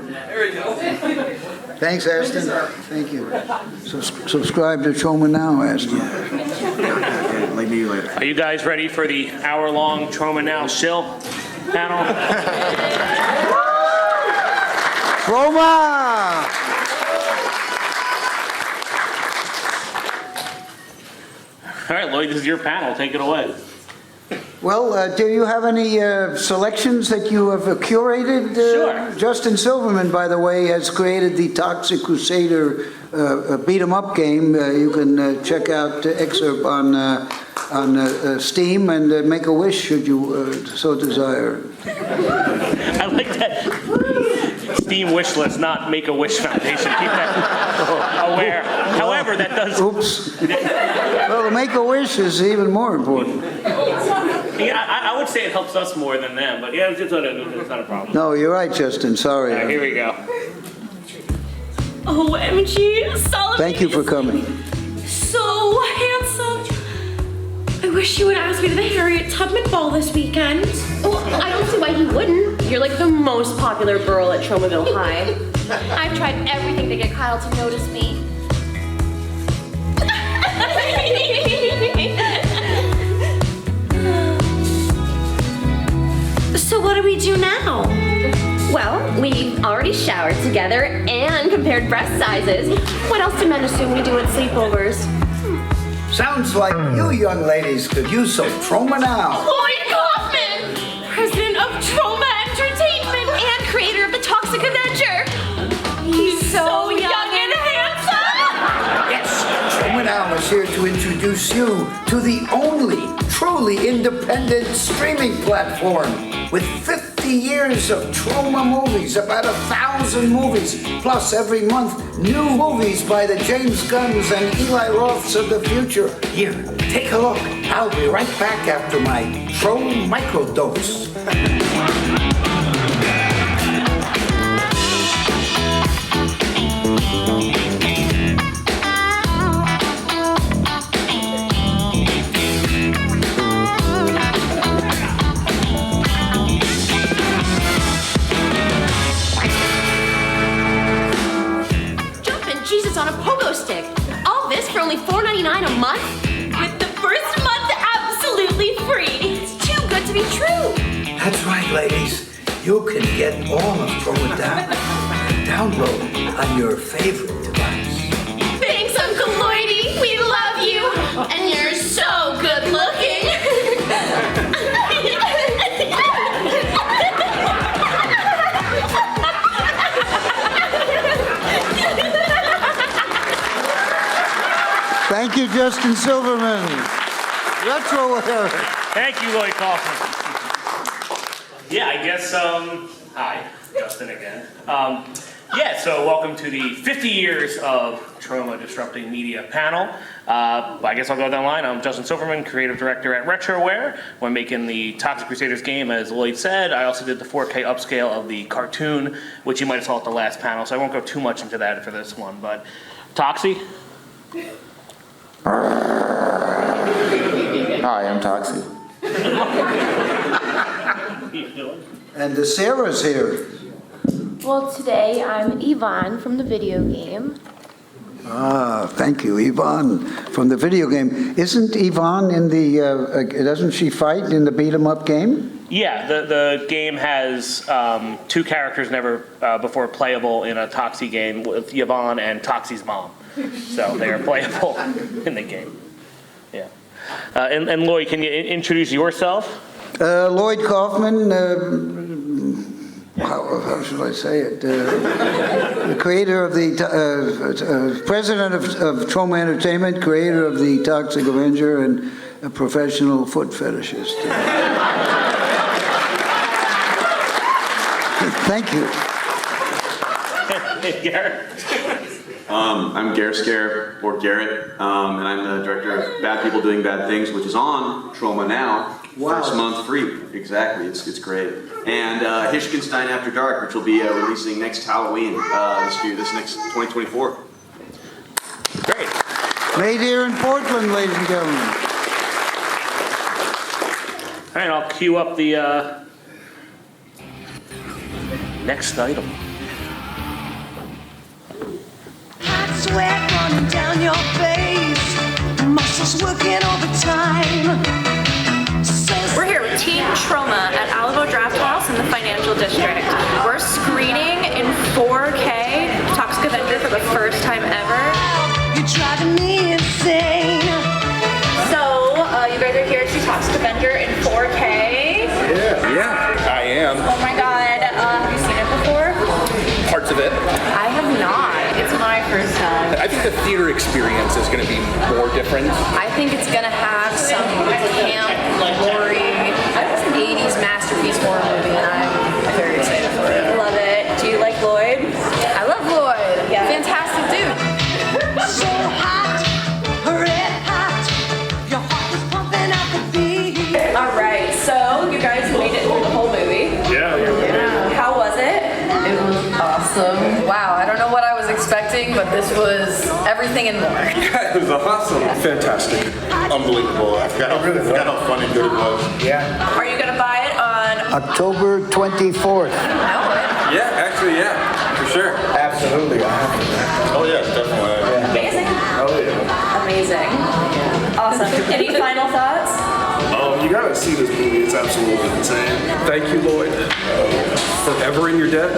There we go. Thanks, Aston. Thank you. Subscribe to Troma now, Aston. Like me later. Are you guys ready for the hour-long Troma Now shill panel? Troma! All right, Lloyd, this is your panel. Take it away. Well, do you have any selections that you have curated? Sure. Justin Silverman, by the way, has created the Toxic Crusader beat-em-up game. You can check out the excerpt on Steam and make a wish should you so desire. I like that. Steam wish list, not Make-A-Wish Foundation. Keep that aware. However, that does... Oops. Well, the Make-A-Wish is even more important. Yeah, I would say it helps us more than them, but yeah, it's not a problem. No, you're right, Justin. Sorry. All right, here we go. OMG, Solomon. Thank you for coming. So handsome. I wish you would ask me to the Harriet Tubman Ball this weekend. Well, I don't see why he wouldn't. You're like the most popular girl at Tromaville High. I've tried everything to get Kyle to notice me. So what do we do now? Well, we've already showered together and compared breast sizes. What else do men assume we do at sleepovers? Sounds like you young ladies could use some Troma now. Lloyd Kaufman, president of Troma Entertainment and creator of the Toxic Avenger. He's so young and handsome. Yes, Troma now is here to introduce you to the only truly independent streaming platform with 50 years of Troma movies, about 1,000 movies, plus every month new movies by the James Gunns and Eli Roths of the future. Here, take a look. I'll be right back after my Troma microdose. Jesus on a pogo stick. All this for only $4.99 a month? With the first month absolutely free. It's too good to be true. That's right, ladies. You can get all of Troma download on your favorite device. Thanks, Uncle Lloydie. We love you. And you're so good looking. Thank you, Justin Silverman. Retro Eric. Thank you, Lloyd Kaufman. Yeah, I guess, hi, Justin again. Yeah, so welcome to the 50 years of Troma Disrupting Media panel. I guess I'll go down the line. I'm Justin Silverman, creative director at Retroware. We're making the Toxic Crusaders game, as Lloyd said. I also did the 4K upscale of the cartoon, which you might have saw at the last panel, so I won't go too much into that for this one. But Toxie? Hi, I'm Toxie. And Sarah's here. Well, today I'm Yvonne from the video game. Ah, thank you, Yvonne, from the video game. Isn't Yvonne in the, doesn't she fight in the beat-em-up game? Yeah, the game has two characters never before playable in a Toxie game with Yvonne and Toxie's mom. So they are playable in the game. Yeah. And Lloyd, can you introduce yourself? Lloyd Kaufman, how should I say it? The creator of the, president of Troma Entertainment, creator of the Toxic Avenger, and a professional foot fetishist. Thank you. Hey, Garrett. I'm Garrett, or Garrett, and I'm the director of Bad People Doing Bad Things, which is on Troma now. Wow. First month free. Exactly. It's great. And Hishkenstein After Dark, which will be releasing next Halloween, this next 2024. Great. Made here in Portland, ladies and gentlemen. All right, I'll cue up the next item. Hot sweat running down your face, muscles working overtime. We're here with Team Troma at Alamo Draft House in the Financial District. We're screening in 4K Toxic Avenger for the first time ever. You're driving me insane. So, you guys are here to see Toxic Avenger in 4K. Yeah, I am. Oh my god, have you seen it before? Parts of it. I have not. It's my first time. I think the theater experience is going to be more different. I think it's gonna have some camp, gory, 80s masterpiece horror movie, and I'm very excited for it. Love it. Do you like Lloyd? I love Lloyd. Yeah. Fantastic dude. So hot, red hot. Your heart was pumping out the beat. Alright, so you guys made it through the whole movie. Yeah. How was it? It was awesome. Wow, I don't know what I was expecting, but this was everything and more. It was awesome. Fantastic. Unbelievable. I forgot how fun and good it was. Are you gonna buy it on October 24th. Yeah, actually, yeah. For sure. Absolutely. Oh, yes, definitely. Amazing? Amazing. Awesome. Any final thoughts? You gotta see this movie. It's absolutely insane. Thank you, Lloyd. Forever in your debt.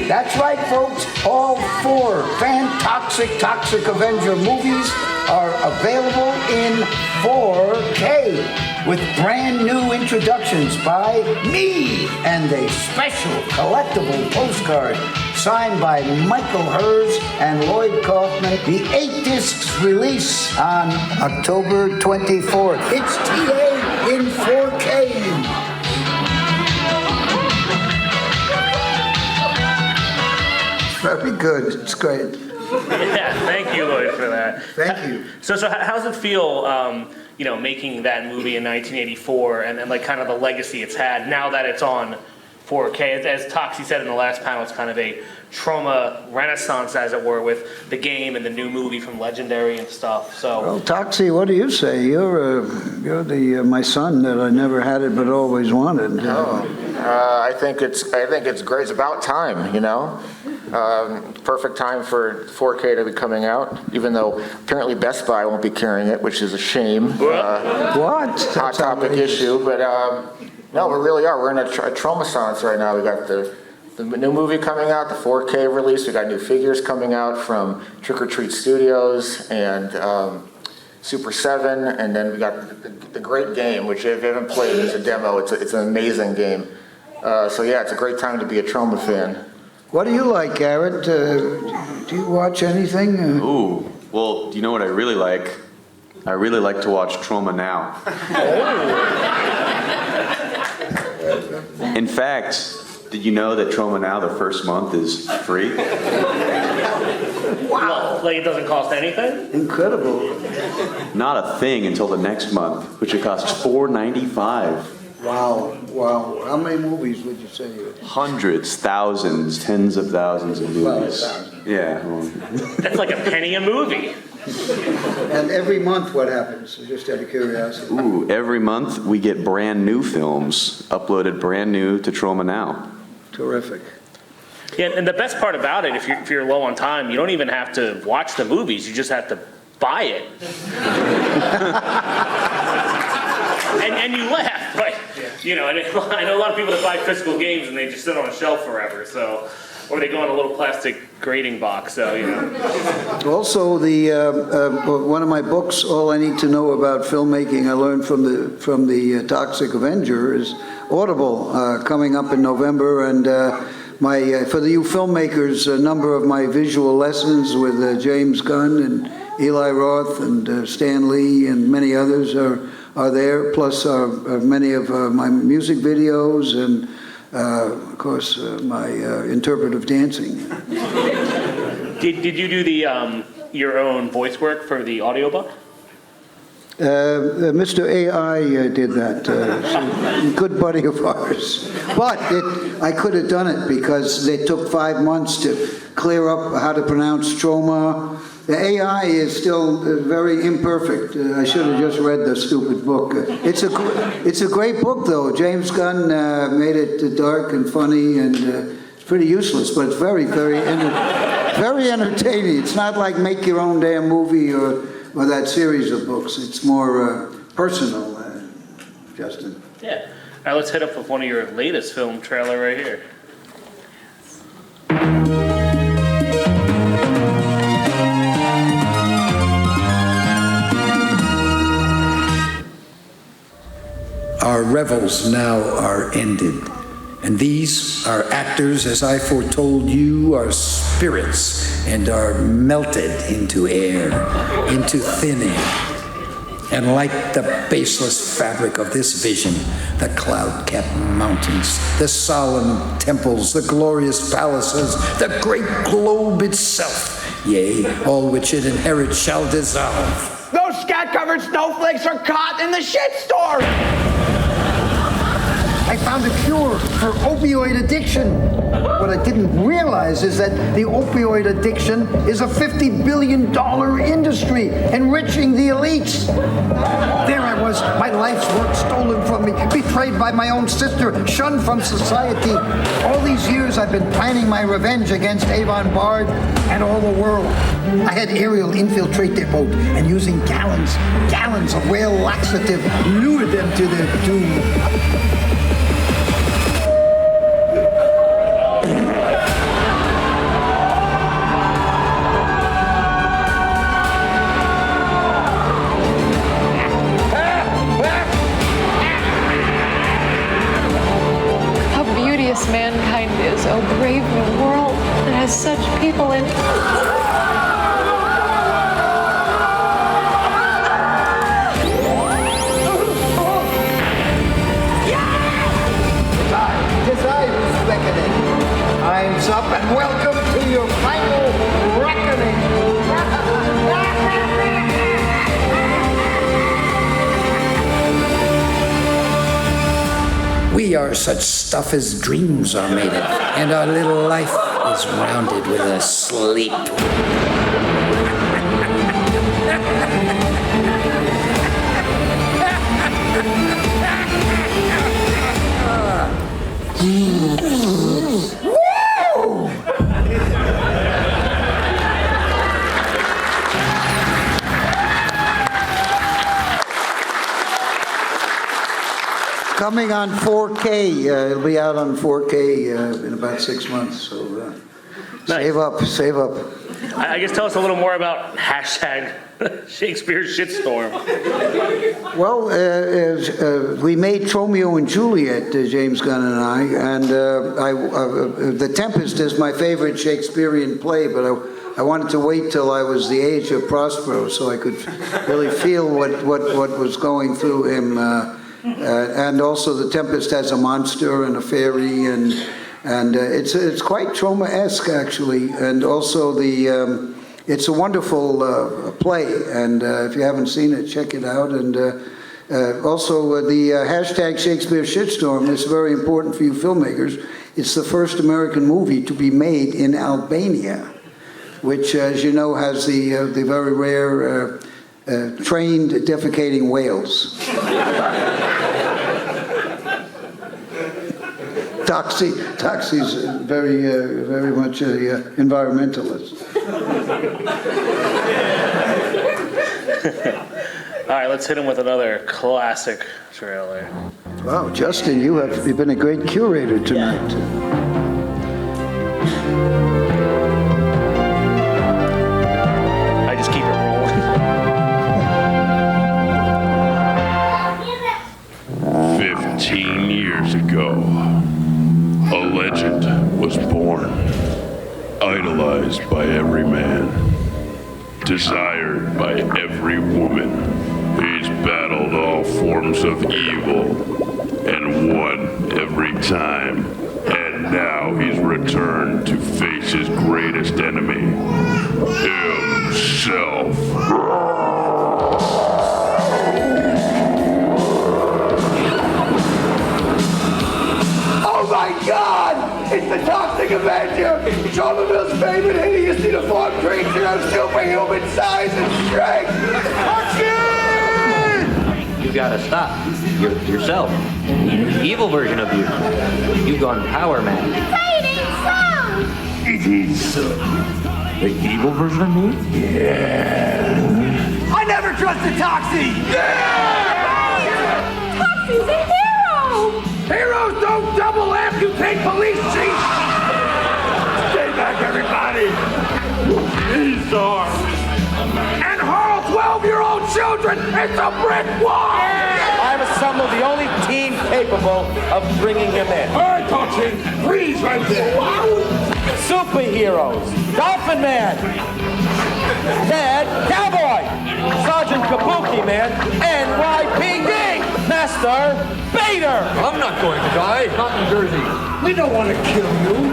That's right, folks. All 4 Fan-Toxic Toxic Avenger movies are available in 4K with brand new introductions by me and a special collectible postcard signed by Michael Hers and Lloyd Kaufman. The 8 discs release on October 24th. It's TA in 4K. Very good. It's great. Yeah, thank you, Lloyd, for that. Thank you. So how does it feel, making that movie in 1984 and like kind of the legacy it's had now that it's on 4K? As Toxie said in the last panel, it's kind of a Troma renaissance, as it were, with the game and the new movie from Legendary and stuff. So, Well, Toxie, what do you say? You're the my son that I never had it but always wanted. I think it's great. It's about time, you know. Perfect time for 4K to be coming out. Even though apparently Best Buy won't be carrying it, which is a shame. What? Hot topic issue, but no, we really are. We're in a Troma-sance right now. We got the new movie coming out, the 4K release. We got new figures coming out from Trick or Treat Studios and Super 7, and then we got the great game, which if you haven't played, it's a demo. It's an amazing game. So yeah, it's a great time to be a Troma fan. What do you like, Garrett? Do you watch anything? Ooh, well, you know what I really like? I really like to watch Troma now. In fact, did you know that Troma Now, the first month, is free? wow, like it doesn't cost anything? Incredible. Not a thing until the next month, which it costs $4.95. Wow, wow. How many movies would you say? Hundreds, thousands, tens of thousands of movies. Yeah. Well, That's like a penny a movie. And every month what happens? Just out of curiosity. ooh, every month we get brand new films uploaded brand new to Troma Now. Terrific. Yeah, and the best part about it, if you're low on time, you don't even have to watch the movies. You just have to buy it. and you laugh, but and I know a lot of people that buy physical games and they just sit on a shelf forever. So, or they go in a little plastic grading box. So Also, one of my books, All I Need to Know About Filmmaking, I learned from the Toxic Avenger, is Audible, coming up in November, and for the you filmmakers, a number of my visual lessons with James Gunn and Eli Roth and Stan Lee and many others are there, plus many of my music videos and, of course, my interpretive dancing. did you do the your own voice work for the audiobook? Mr. AI did that, a good buddy of ours. But I could have done it because they took 5 months to clear up how to pronounce Troma. The AI is still very imperfect. I should have just read the stupid book. It's a great book, though. James Gunn made it dark and funny and pretty useless, but it's very, very entertaining. It's not like Make Your Own Damn Movie or that series of books. It's more personal, Justin. Yeah. All right, let's hit up with one of your latest film trailer right here. Our revels now are ended, and these, our actors, as I foretold you, are spirits and are melted into air, into thin air. And like the baseless fabric of this vision, the cloud-capped mountains, the solemn temples, the glorious palaces, the great globe itself, yea, all which it inherits shall dissolve. Those scat-covered snowflakes are caught in the shitstorm! I found a cure for opioid addiction. What I didn't realize is that the opioid addiction is a $50 billion industry, enriching the elites. There I was, my life's work stolen from me, betrayed by my own sister, shunned from society. All these years I've been planning my revenge against Avon Bard and all the world. I had Ariel infiltrate their boat and using gallons of whale laxative, lure them to their doom. Mankind is, oh brave new world that has such people in it. Desires reckoning. Time's up and welcome to your final reckoning. We are such stuff as dreams are made of, and our little life is rounded with a sleep. Coming on 4K. It'll be out on 4K in about 6 months. So save up. I guess tell us a little more about hashtag Shakespeare Shitstorm. Well, we made Romeo and Juliet, James Gunn and I, and The Tempest is my favorite Shakespearean play, but I wanted to wait till I was the age of Prospero so I could really feel what was going through him. And also, The Tempest has a monster and a fairy, and it's quite Troma-esque actually. And also it's a wonderful play, and if you haven't seen it, check it out. And also the hashtag Shakespeare Shitstorm is very important for you filmmakers. It's the first American movie to be made in Albania, which, as you know, has the very rare trained defecating whales. Toxie's very much an environmentalist. All right, let's hit him with another classic trailer. Wow, Justin, you've been a great curator tonight. I just keep it rolling. 15 years ago, a legend was born, idolized by every man, desired by every woman. He's battled all forms of evil and won every time. And now he's returned to face his greatest enemy, himself. Oh my God! It's the Toxic Avenger! Tromaville's favorite hideously deformed creature of superhuman size and strength! Toxie! You gotta stop. Yourself. The evil version of you. You've gone power mad. Fighting He's the evil version of me? Yeah. I never trusted Toxie! Toxie's a hero! Heroes don't double amputate police chief! Stay back, everybody! These are... And hurl 12-year-old children into brick walls! I've assembled the only team capable of bringing him in. All right, Toxie, freeze right there! Superheroes, Dolphin Man, Ted Cowboy, Sergeant Kabuki Man, NYPD, Master Bader. I'm not going to die, not in Jersey. We don't want to kill you,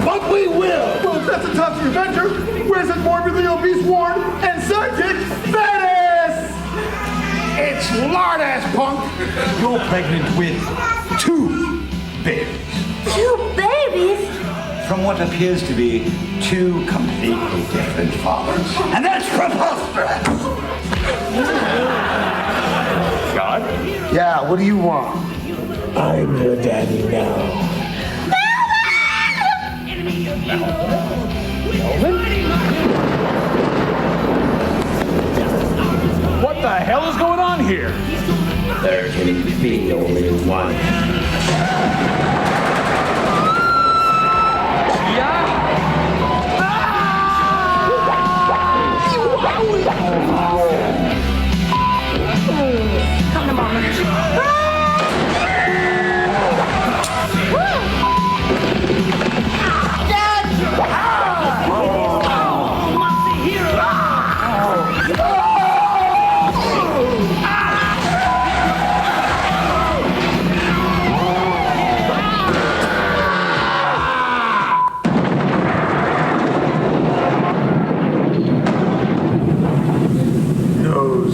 but we will! Well, if that's a Toxie Avenger, where's that morbidly obese Warren and sidekick, Fattass? It's lard-ass punk! You're pregnant with 2 babies. 2 babies? From what appears to be 2 completely different fathers. And that's preposterous! God? Yeah, what do you want? I'm your daddy now. What the hell is going on here? There can be only one. Come to mama.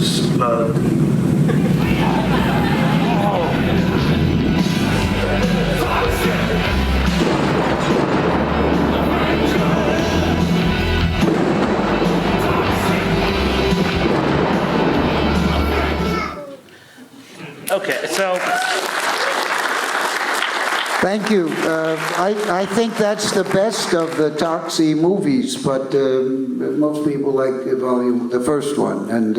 Slug. Okay, so. Thank you. I think that's the best of the Toxie movies, but most people like the first one. And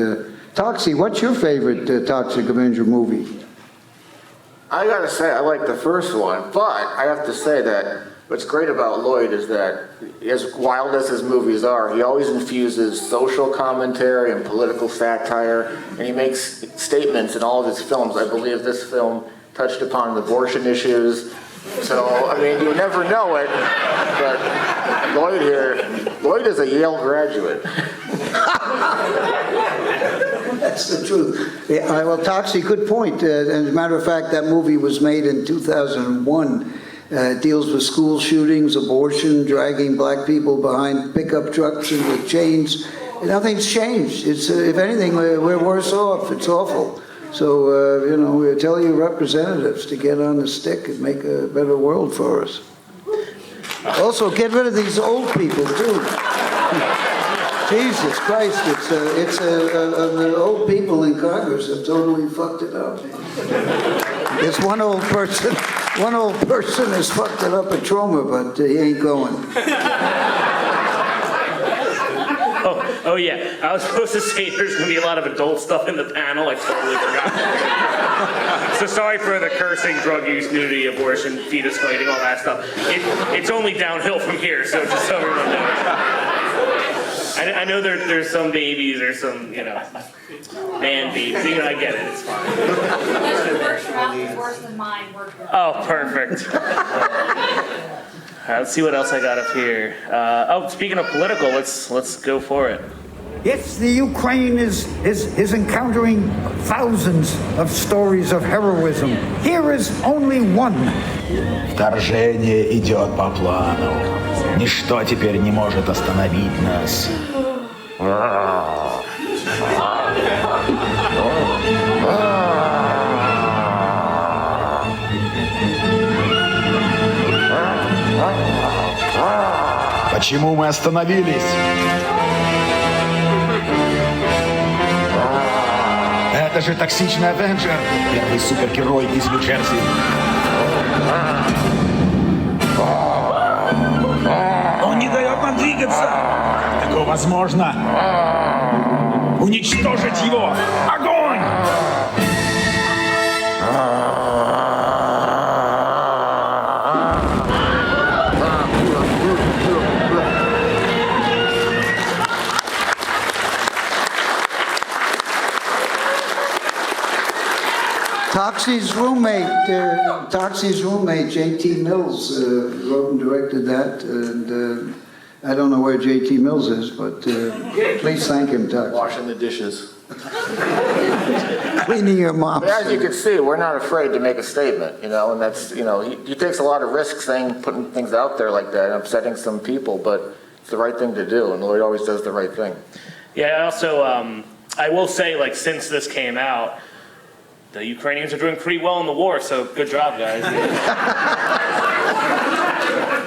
Toxie, what's your favorite Toxic Avenger movie? I gotta say, I like the first one, but I have to say that what's great about Lloyd is that, as wild as his movies are, he always infuses social commentary and political satire, and he makes statements in all of his films. I believe this film touched upon abortion issues. So, I mean, you never know it, but Lloyd is a Yale graduate. That's the truth. Yeah, well, Toxie, good point. As a matter of fact, that movie was made in 2001. It deals with school shootings, abortion, dragging black people behind pickup trucks and with chains. Nothing's changed. It's, if anything, we're worse off. It's awful. So, we tell your representatives to get on the stick and make a better world for us. Also, get rid of these old people, too. Jesus Christ, the old people in Congress have totally fucked it up. This one old person has fucked it up at Troma, but he ain't going. Oh yeah, I was supposed to say there's going to be a lot of adult stuff in the panel. I totally forgot. So sorry for the cursing, drug use, nudity, abortion, fetus fighting, all that stuff. It's only downhill from here, so just so everyone knows. I know there's some babies or some, man babies. I get it. It's fine. Worse than mine. Oh, perfect. Let's see what else I got up here. Speaking of political, let's go for it. Yes, the Ukraine is encountering thousands of stories of heroism. Here is only one. Вторжение идет по плану. Ничто теперь не может остановить нас. Почему мы остановились? Это же токсичный Avenger, первый супергерой из Нью-Джерси. О двигаться. Легко возможно. Уничтожить его. Огонь! Toxie's roommate, J.T. Mills, wrote and directed that, and I don't know where J.T. Mills is, but please thank him, Toxie. Washing the dishes. Cleaning your mops. As you can see, we're not afraid to make a statement, and that's, he takes a lot of risks putting things out there like that and upsetting some people, but it's the right thing to do, and Lloyd always does the right thing. Yeah, also, I will say, since this came out, the Ukrainians are doing pretty well in the war, so good job, guys.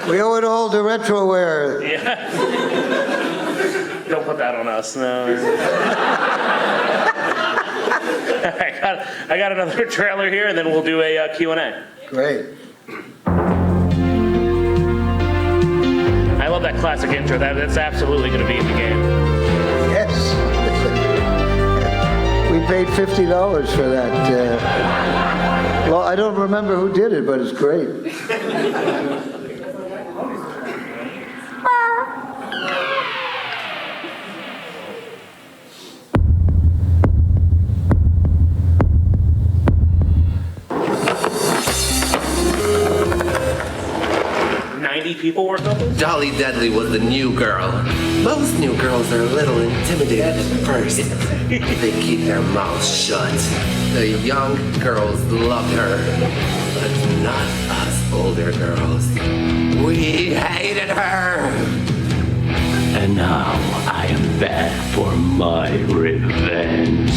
We owe it all to Retroware. Yeah. Don't put that on us, no. I got another trailer here, and then we'll do a Q&A. Great. I love that classic intro. That's absolutely going to be in the game. Yes. We paid $50 for that. Well, I don't remember who did it, but it's great. 90 people work on this? Dolly Deadly was the new girl. Most new girls are a little intimidated at first. They keep their mouths shut. The young girls loved her, but not us older girls. We hated her. And now I am back for my revenge.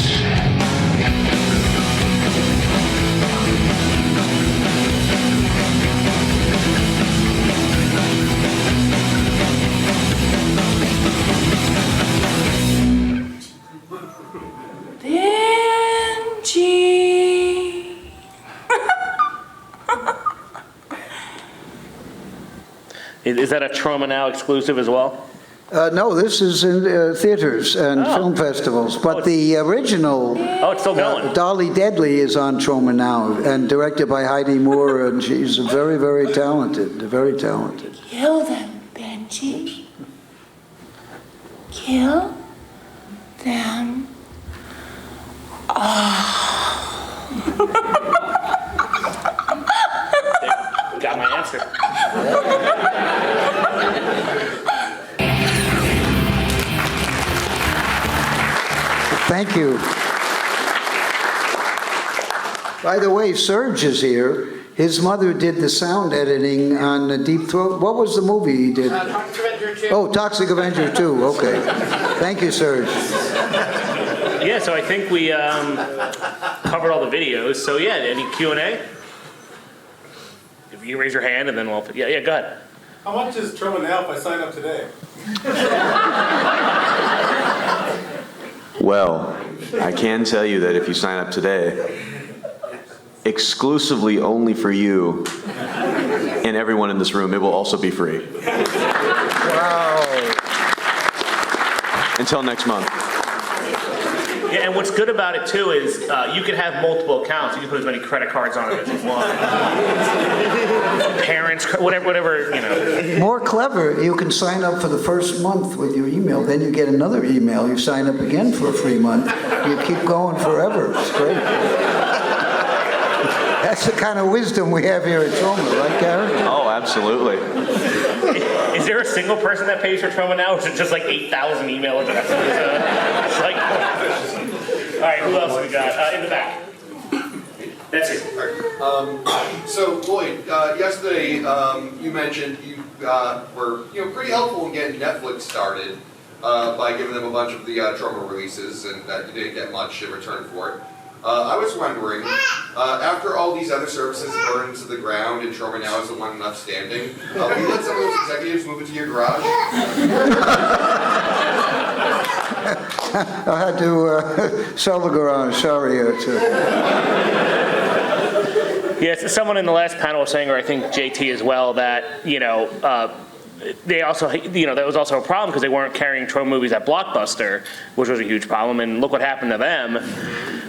Is that a Troma Now exclusive as well? No, this is in theaters and film festivals. But the original, it's still going. Dolly Deadly, is on Troma Now and directed by Heidi Moore, and she's very, very talented. Very talented. Kill them, Benji. Kill them all. Got my answer. Thank you. By the way, Serge is here. His mother did the sound editing on Deep Throat. What was the movie he did? Toxic Avenger 2. Oh, Toxic Avenger 2. Okay. Thank you, Serge. Yeah, so I think we covered all the videos. So yeah, any Q&A? If you raise your hand and then we'll... Yeah, go ahead. How much is Troma Now if I sign up today? Well, I can tell you that if you sign up today, exclusively only for you and everyone in this room, it will also be free. Wow. Until next month. Yeah, and what's good about it too is you can have multiple accounts. You can put as many credit cards on it as you want. Parents, whatever, More clever, you can sign up for the first month with your email. Then you get another email. You sign up again for a free month. You keep going forever. It's great. That's the kind of wisdom we have here at Troma, right, Karen? Oh, absolutely. Is there a single person that pays for Troma Now? Or is it just like 8,000 email addresses? It's like, all right, who else have we got? In the back. That's it. So Lloyd, yesterday you mentioned you were pretty helpful in getting Netflix started by giving them a bunch of the Troma releases, and that you didn't get much in return for it. I was wondering, after all these other services burned to the ground and Troma Now is the one left standing, will you let some of those executives move into your garage? I had to sell the garage, sorry. Yes, someone in the last panel was saying, or I think JT as well, that, they also, that was also a problem because they weren't carrying Troma movies at Blockbuster, which was a huge problem, and look what happened to them.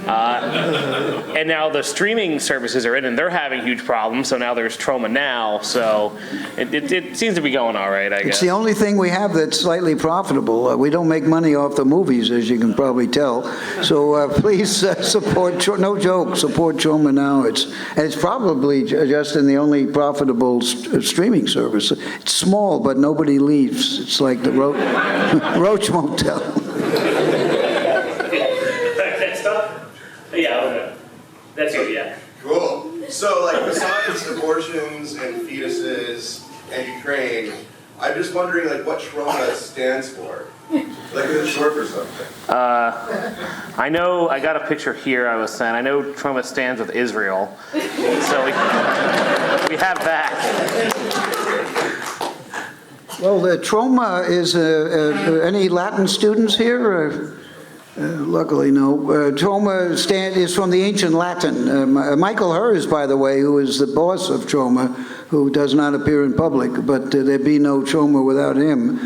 And now the streaming services are in, and they're having huge problems, so now there's Troma Now, so it seems to be going all right, I guess. It's the only thing we have that's slightly profitable. We don't make money off the movies, as you can probably tell. So please support, no joke, support Troma Now. It's probably, Justin, the only profitable streaming service. It's small, but nobody leaves. It's like the Roach Motel. Next up? Yeah, that's you, yeah. Cool. So, like, besides abortions and fetuses and Ukraine, I'm just wondering, like, what Troma stands for. Like, is it short for something? I know, I got a picture here I was sent. I know Troma stands with Israel. So we have that. Well, Troma is, any Latin students here? Luckily, no. Troma is from the ancient Latin. Michael Hers, by the way, who is the boss of Troma, who does not appear in public, but there'd be no Troma without him.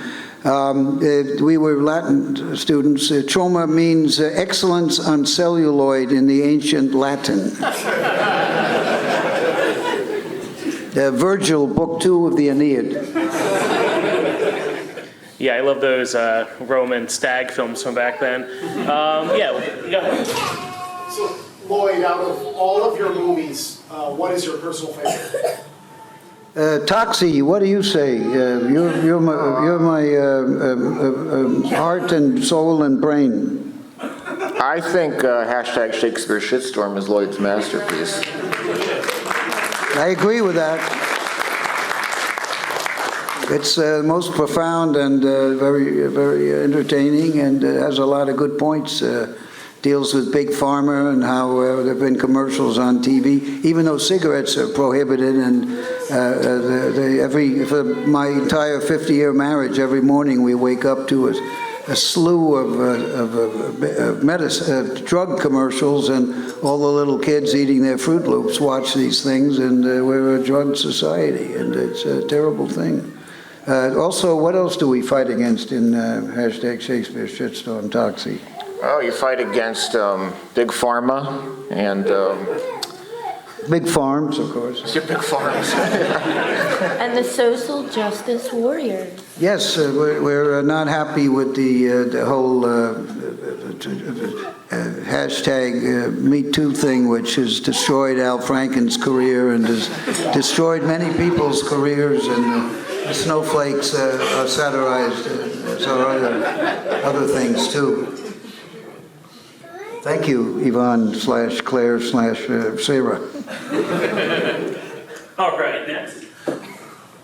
We were Latin students. Troma means excellence on celluloid in the ancient Latin. Virgil, Book 2 of the Aeneid. Yeah, I love those Roman stag films from back then. Yeah. So, Lloyd, out of all of your movies, what is your personal favorite? Toxie, what do you say? You're my heart and soul and brain. I think hashtag Shakespeare Shitstorm is Lloyd's masterpiece. I agree with that. It's most profound and very, very entertaining, and has a lot of good points. Deals with Big Pharma and how there have been commercials on TV, even though cigarettes are prohibited. And for my entire 50-year marriage, every morning we wake up to a slew of drug commercials, and all the little kids eating their Fruit Loops watch these things, and we're a drug society, and it's a terrible thing. Also, what else do we fight against in hashtag Shakespeare Shitstorm, Toxie? Oh, you fight against Big Pharma and... Big farms, of course. Your big farms. And the social justice warriors. Yes, we're not happy with the whole hashtag Me Too thing, which has destroyed Al Franken's career and has destroyed many people's careers, and the snowflakes are satirized, so other things too. Thank you, Yvonne/Claire/Sarah. All right, next.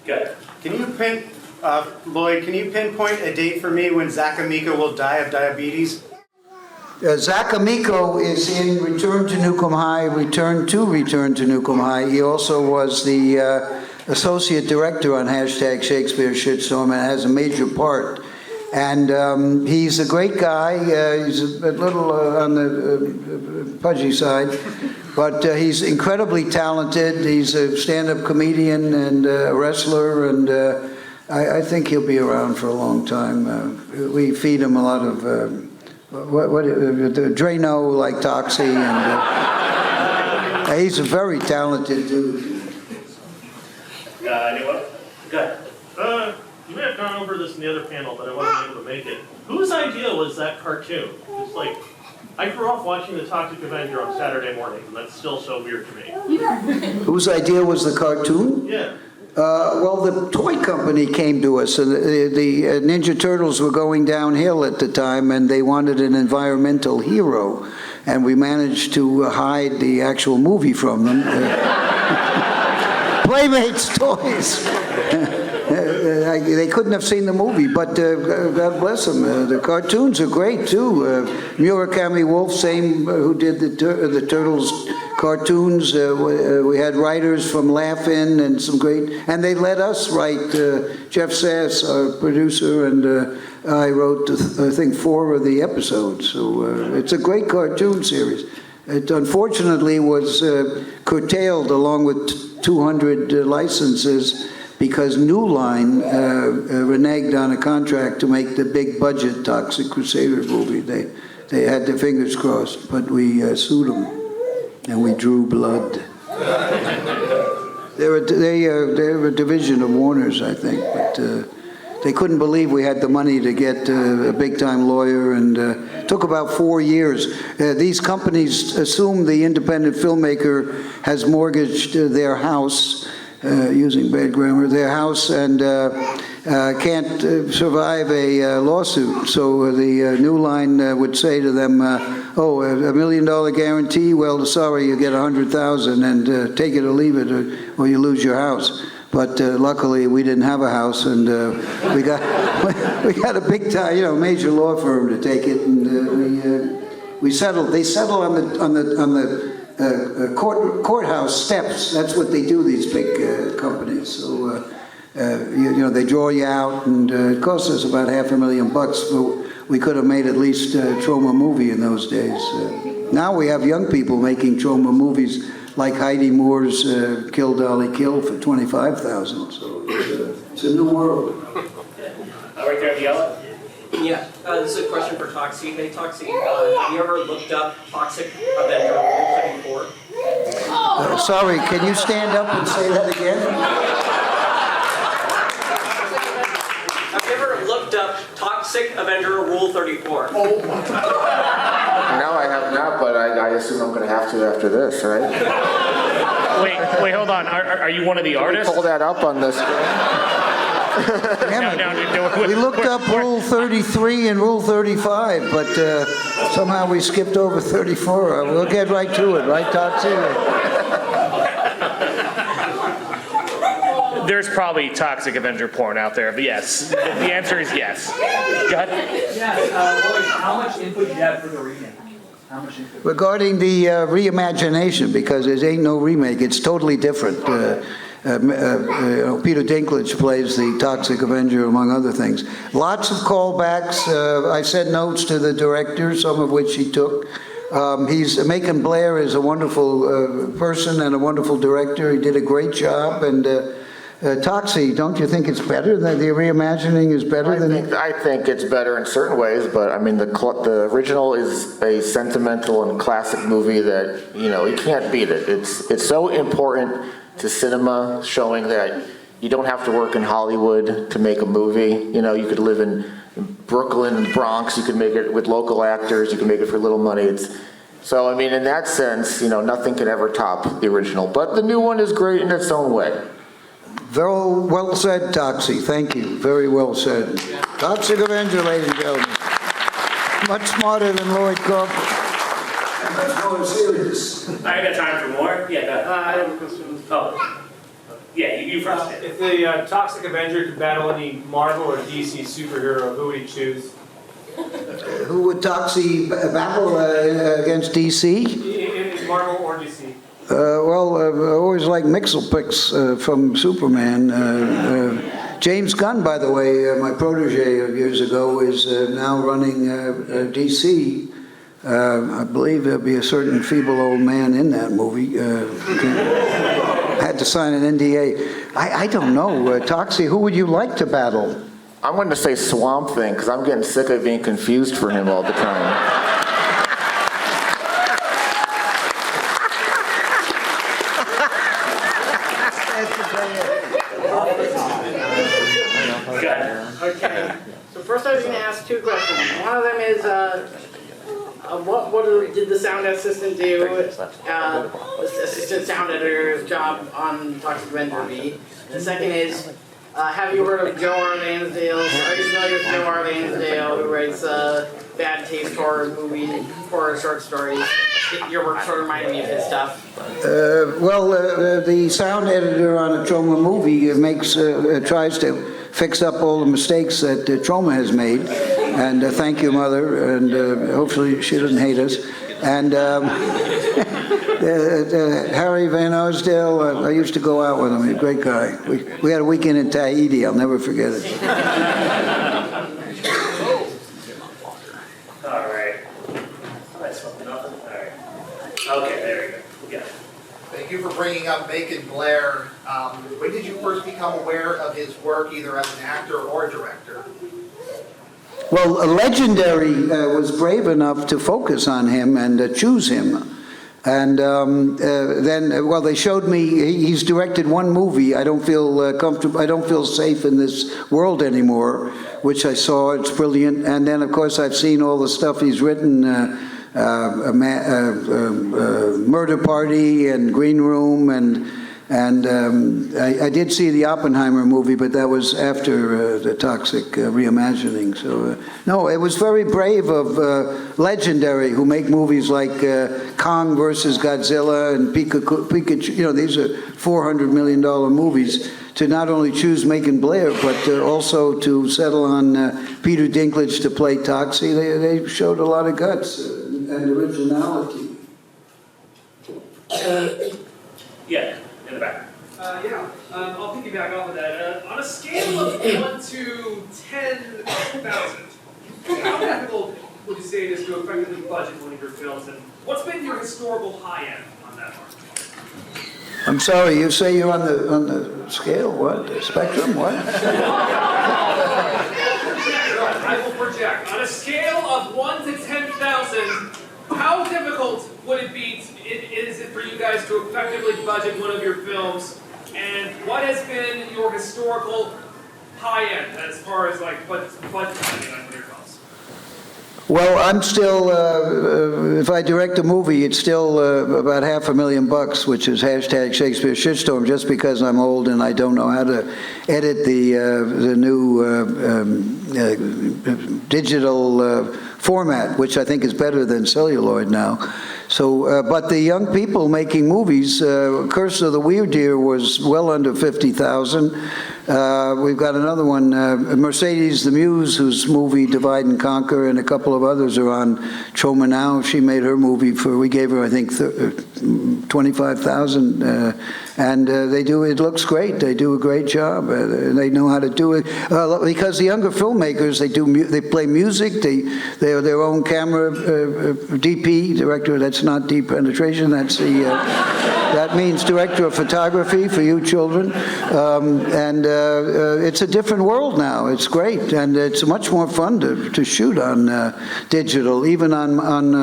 Good. Can you Lloyd, can you pinpoint a date for me when Zach Amico will die of diabetes? Zach Amico is in Return to Nukem High, Return to Nukem High. He also was the associate director on hashtag Shakespeare Shitstorm and has a major part. And he's a great guy. He's a little on the pudgy side, but he's incredibly talented. He's a stand-up comedian and a wrestler, and I think he'll be around for a long time. We feed him a lot of Drano, like Toxie, and he's a very talented dude. Anyone? Good. You may have gone over this in the other panel, but I wasn't able to make it. Whose idea was that cartoon? It's like, I grew up watching the Toxic Avenger on Saturday morning, and that's still so weird to me. Whose idea was the cartoon? Yeah. Well, the toy company came to us, and the Ninja Turtles were going downhill at the time, and they wanted an environmental hero, and we managed to hide the actual movie from them. Playmates toys. They couldn't have seen the movie, but God bless them. The cartoons are great too. Murakami Wolf, same who did the Turtles cartoons. We had writers from Laugh-In and some great, and they let us write. Jeff Sass, our producer, and I wrote, I think, 4 of the episodes. So it's a great cartoon series. It unfortunately was curtailed along with 200 licenses because New Line reneged on a contract to make the big budget Toxic Crusader movie. They had their fingers crossed, but we sued them, and we drew blood. They're a division of Warner's, I think, but they couldn't believe we had the money to get a big-time lawyer, and took about 4 years. These companies assume the independent filmmaker has mortgaged their house, using bad grammar, their house, and can't survive a lawsuit. So the New Line would say to them, oh, $1 million guarantee? Well, sorry, you get 100,000 and take it or leave it, or you lose your house. But luckily, we didn't have a house, and we got a big time, major law firm to take it, and we settled. They settle on the courthouse steps. That's what they do, these big companies. So they draw you out, and it cost us about $500,000, but we could have made at least a Troma movie in those days. Now we have young people making Troma movies, like Heidi Moore's Kill Dolly Kill for $25,000. So it's a new world. Right there at the yellow. Yeah, this is a question for Toxie. Hey, Toxie, have you ever looked up Toxic Avenger Rule 34? Sorry, can you stand up and say that again? Have you ever looked up Toxic Avenger Rule 34? No, I have not, but I assume I'm going to have to after this, right? Wait, hold on. Are you one of the artists? Pull that up on this. We looked up Rule 33 and Rule 35, but somehow we skipped over 34. We'll get right to it, right, Toxie? There's probably Toxic Avenger porn out there, but yes. The answer is yes. Go ahead. Yes, Lloyd, how much input do you have for the remake? How much input? Regarding the reimagination, because there ain't no remake, it's totally different. Peter Dinklage plays the Toxic Avenger, among other things. Lots of callbacks. I sent notes to the director, some of which he took. Macon Blair is a wonderful person and a wonderful director. He did a great job. And Toxie, don't you think it's better? The reimagining is better I think it's better in certain ways, but I mean the original is a sentimental and classic movie that you can't beat it. It's so important to cinema, showing that you don't have to work in Hollywood to make a movie. You could live in Brooklyn and Bronx. You could make it with local actors. You can make it for little money. So I mean, in that sense, nothing can ever top the original. But the new one is great in its own way. Very well said, Toxie. Thank you. Very well said. Toxic Avenger, ladies and gentlemen. Much smarter than Lloyd Kaufman. Much more serious. I got time for more. Yeah, go ahead. I have a question. Oh. Yeah, you first. If the Toxic Avenger could battle any Marvel or DC superhero, who would he choose? Who would Toxie battle against DC? In Marvel or DC? I always like Mixelpix from Superman. James Gunn, by the way, my protege of years ago, is now running DC. I believe there'll be a certain feeble old man in that movie. Had to sign an NDA. I don't know. Toxie, who would you like to battle? I'm going to say Swamp Thing, because I'm getting sick of being confused for him all the time. Okay. So first I was going to ask two questions. One of them is, what did the sound assistant do? Assistant sound editor's job on Toxic Avenger V. And the second is, have you heard of Joe R. Lansdale? Are you familiar with Joe R. Lansdale, who writes bad taste horror short stories? Your work sort of reminded me of his stuff. The sound editor on a Troma movie tries to fix up all the mistakes that Troma has made. And thank you, Mother, and hopefully she doesn't hate us. And Harry Van Arsdale, I used to go out with him. He's a great guy. We had a weekend in Tahiti. I'll never forget it. All right. That's nothing. All right. Okay, there we go. We got it. Thank you for bringing up Macon Blair. When did you first become aware of his work, either as an actor or a director? Well, Legendary was brave enough to focus on him and choose him. And then they showed me, he's directed one movie. I don't feel comfortable, I don't feel safe in this world anymore, which I saw, it's brilliant. And then, of course, I've seen all the stuff he's written, Murder Party and Green Room, and I did see the Oppenheimer movie, but that was after the Toxic reimagining. So, no, it was very brave of Legendary, who make movies like Kong versus Godzilla and Pikachu. You know, these are $400 million movies, to not only choose Macon Blair, but also to settle on Peter Dinklage to play Toxie. They showed a lot of guts and originality. Yeah. In the back. I'll piggyback off of that. On a scale of 1 to 10,000, how difficult would you say it is to effectively budget one of your films, and what's been your historical high end on that mark? I'm sorry, you say you're on the scale, what? The spectrum, what? I will project. On a scale of 1 to 10,000, how difficult would it be, is it for you guys to effectively budget one of your films? And what has been your historical high end as far as like budget spending on your films? Well, I'm still, if I direct a movie, it's still about $500,000, which is hashtag Shakespeare shitstorm, just because I'm old and I don't know how to edit the new digital format, which I think is better than celluloid now. So, but the young people making movies, Curse of the Weird Deer was well under 50,000. We've got another one, Mercedes the Muse, whose movie Divide and Conquer, and a couple of others are on Troma now. She made her movie we gave her, I think, 25,000. And they do, it looks great. They do a great job. They know how to do it. Because the younger filmmakers, they play music, they are their own camera DP, director, that's not deep penetration, that's the, that means director of photography for you children. It's a different world now. It's great, and it's much more fun to shoot on digital, even on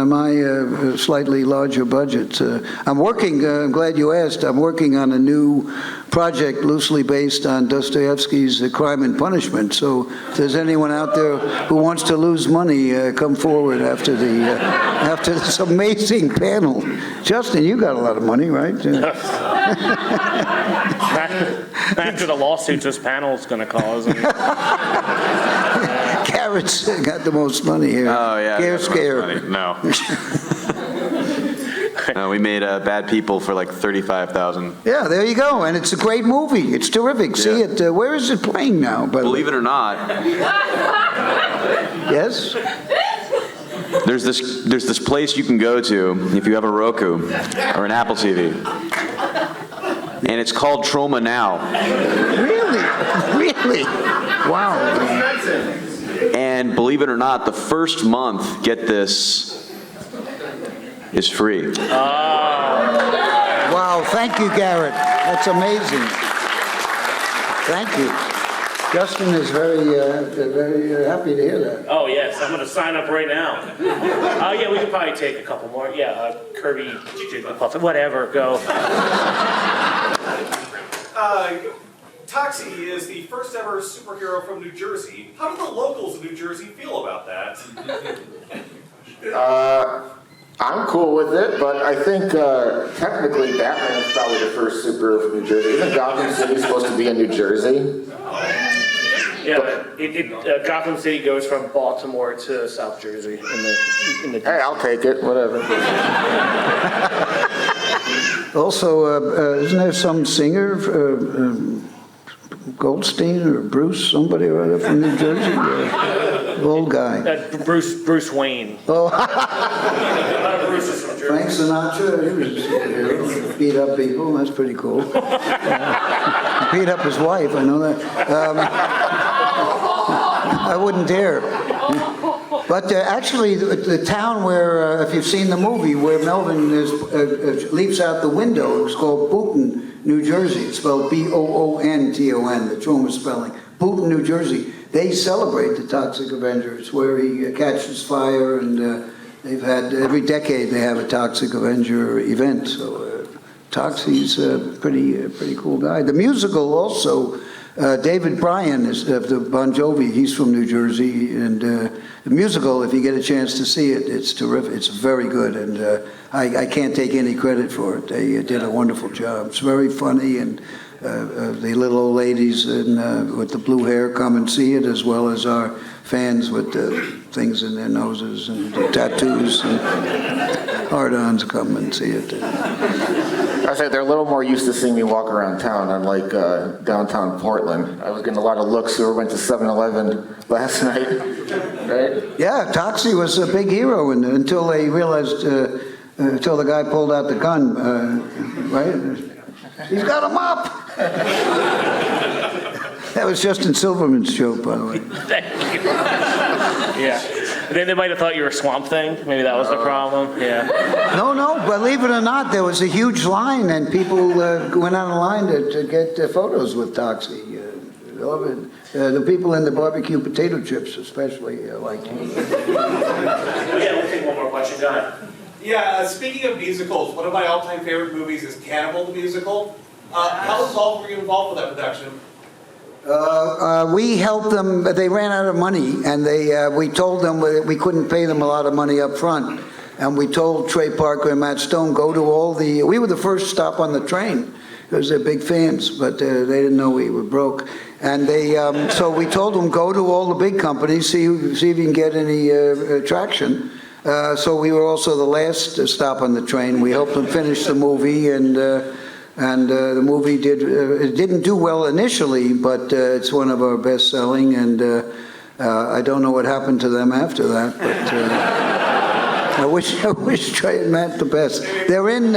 my slightly larger budget. I'm working, I'm glad you asked, I'm working on a new project loosely based on Dostoevsky's Crime and Punishment. So if there's anyone out there who wants to lose money, come forward after this amazing panel. Justin, you got a lot of money, right? After the lawsuits this panel is going to cause. Garrett's got the most money here. Oh, yeah. Scare. No. No, we made Bad People for like 35,000. Yeah, there you go. And it's a great movie. It's terrific. Yeah. See it. Where is it playing now? Believe it or not. Yes? There's this place you can go to if you have a Roku or an Apple TV. And it's called Troma Now. Really? Really? Wow. And believe it or not, the first month, get this, is free. Wow, thank you, Garrett. That's amazing. Thank you. Justin is very happy to hear that. Oh, yes, I'm going to sign up right now. Yeah, we could probably take a couple more. Yeah, Kirby, Jigglypuff, whatever, go. Toxie is the first ever superhero from New Jersey. How do the locals of New Jersey feel about that? I'm cool with it, but I think technically Batman is probably the first superhero from New Jersey. Isn't Gotham City supposed to be in New Jersey? Yeah, Gotham City goes from Baltimore to South Jersey. Hey, I'll take it, whatever. Also, isn't there some singer, Goldstein or Bruce, somebody or other from New Jersey? Old guy. Bruce Wayne. Oh. Bruce from Jersey. Frank Sinatra, he was a superhero. Beat up people, that's pretty cool. Beat up his wife, I know that. I wouldn't dare. But actually, the town where, if you've seen the movie, where Melvin leaps out the window, it's called Boonton, New Jersey. It's spelled Boonton, the Troma spelling. Boonton, New Jersey. They celebrate the Toxic Avenger. It's where he catches fire, and they've had, every decade they have a Toxic Avenger event. So Toxie's a pretty cool guy. The musical also, David Bryan is of the Bon Jovi. He's from New Jersey, and the musical, if you get a chance to see it, it's terrific. It's very good, and I can't take any credit for it. They did a wonderful job. It's very funny, and the little old ladies with the blue hair come and see it, as well as our fans with things in their noses and tattoos and hard-ons come and see it. I say they're a little more used to seeing me walk around town, unlike downtown Portland. I was getting a lot of looks who went to 7-Eleven last night, right? Yeah, Toxie was a big hero until they realized, until the guy pulled out the gun, right? He's got a mop! That was Justin Silverman's joke, by the way. Thank you. Yeah. Then they might have thought you were Swamp Thing. Maybe that was the problem. Yeah. No, believe it or not, there was a huge line, and people went on a line to get photos with Toxie. The people in the barbecue potato chips especially liked him. Yeah, we'll take one more question, John. Yeah, speaking of musicals, one of my all-time favorite movies is Cannibal the Musical. How involved were you involved with that production? We helped them. They ran out of money, and we told them we couldn't pay them a lot of money up front. And we told Trey Parker and Matt Stone, go to all the... We were the first stop on the train, because they're big fans, but they didn't know we were broke. And so we told them, go to all the big companies, see if you can get any traction. So we were also the last stop on the train. We helped them finish the movie, and the movie it didn't do well initially, but it's one of our best selling, and I don't know what happened to them after that, but I wish Trey and Matt the best. They're in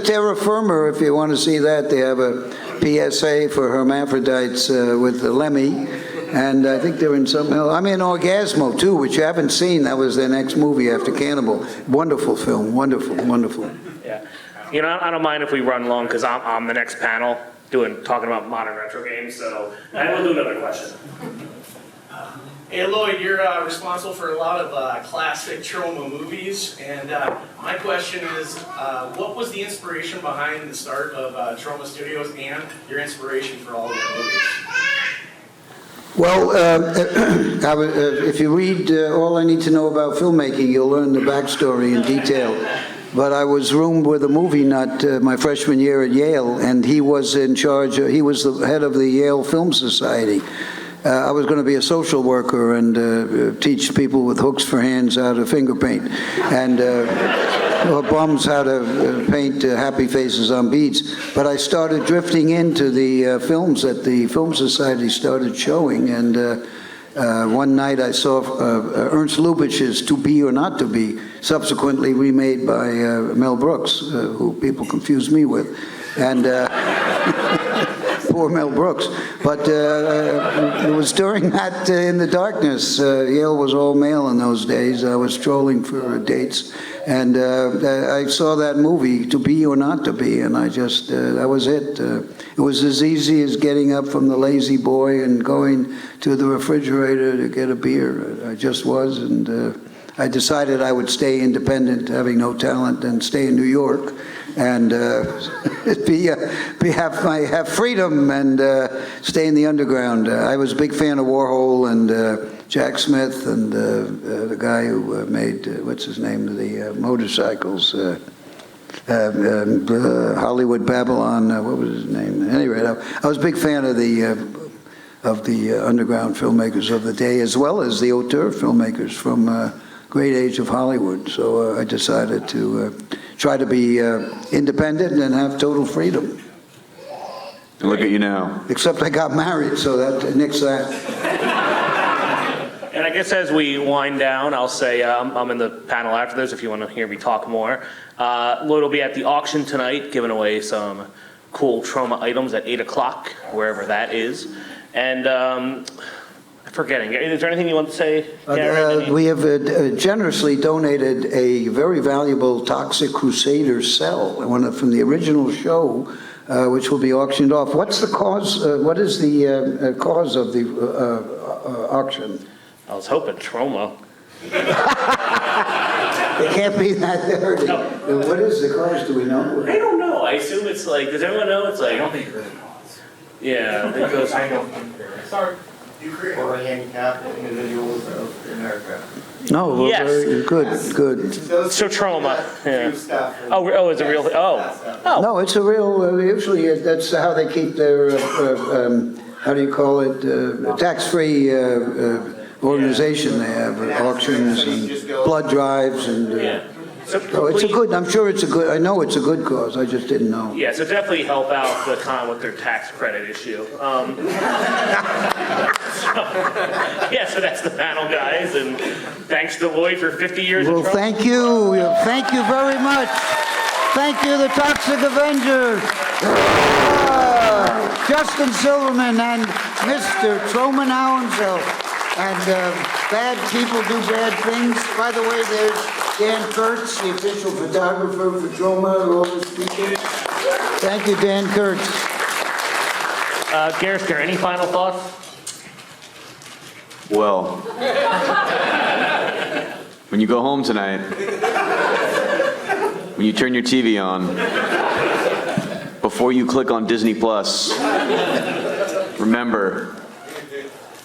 Terra Firma, if you want to see that. They have a PSA for hermaphrodites with the Lemmy, and I think they're in something else. I'm in Orgasmo too, which you haven't seen. That was their next movie after Cannibal. Wonderful film, wonderful, wonderful. Yeah. You know, I don't mind if we run long, because I'm the next panel talking about modern retro games, so and we'll do another question. Hey Lloyd, you're responsible for a lot of classic Troma movies, and my question is, what was the inspiration behind the start of Troma Studios and your inspiration for all of your movies? Well, if you read All I Need to Know About Filmmaking, you'll learn the backstory in detail. But I was roomed with a movie nut my freshman year at Yale, and he was in charge, he was the head of the Yale Film Society. I was going to be a social worker and teach people with hooks for hands how to finger paint, and or bums how to paint happy faces on beads. But I started drifting into the films that the Film Society started showing, and one night I saw Ernst Lubitsch's To Be or Not to Be, subsequently remade by Mel Brooks, who people confuse me with, and poor Mel Brooks. But it was during that, in the darkness, Yale was all male in those days. I was trolling for dates, and I saw that movie, To Be or Not to Be, and I just, that was it. It was as easy as getting up from the lazy boy and going to the refrigerator to get a beer. I just was, and I decided I would stay independent, having no talent, and stay in New York, and have freedom and stay in the underground. I was a big fan of Warhol and Jack Smith and the guy who made, what's his name, the motorcycles, Hollywood Babylon, what was his name? Anyway, I was a big fan of the underground filmmakers of the day, as well as the auteur filmmakers from great age of Hollywood. So I decided to try to be independent and have total freedom. And look at you now. Except I got married, so that nixed that. And I guess as we wind down, I'll say I'm in the panel after this if you want to hear me talk more. Lloyd will be at the auction tonight, giving away some cool Troma items at 8 o'clock, wherever that is. And I forgetting. Is there anything you want to say, Garen? We have generously donated a very valuable Toxic Crusader cell, from the original show, which will be auctioned off. What's the cause? What is the cause of the auction? I was hoping Troma. It can't be that dirty. No. What is the cause? Do we know? I don't know. I assume it's like, does everyone know? It's like, I don't think it really knows. Yeah, it goes. I don't think there is. Sorry. For handicapped individuals of America. No, well, Yes. good. So Troma. Yeah. Oh, it's a real. Oh. No, it's a real. Usually, that's how they keep their. How do you call it? Tax-free organization. They have auctions and blood drives and. So it's a good. I'm sure it's a good. I know it's a good cause. I just didn't know. Yeah, so definitely help out the con with their tax credit issue. So that's the panel, guys, and thanks to Lloyd for 50 years. Well, of Troma. thank you very much. Thank you, the Toxic Avenger, Justin Silverman, and Mr. Troma now himself. And bad people do bad things. By the way, there's Dan Kurtz, the official photographer for Troma, all the speakers. Thank you, Dan Kurtz. Gareth, any final thoughts? Well, when you go home tonight, when you turn your TV on, before you click on Disney Plus, remember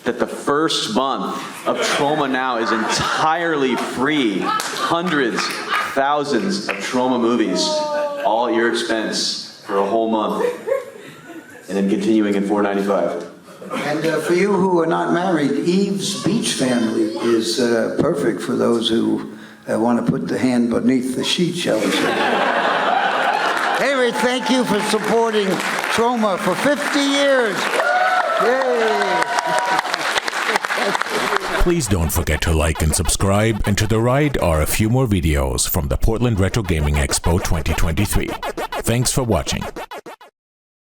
that the first month of Troma Now is entirely free. Hundreds, thousands of Troma movies, all at your expense for a whole month, and then continuing in $4.95. And for you who are not married, Eve's Beach Family is perfect for those who want to put the hand beneath the sheet, shall we say. Anyway, thank you for supporting Troma for 50 years. Yay! Please don't forget to like and subscribe, and to the right are a few more videos from the Portland Retro Gaming Expo 2023. Thanks for watching.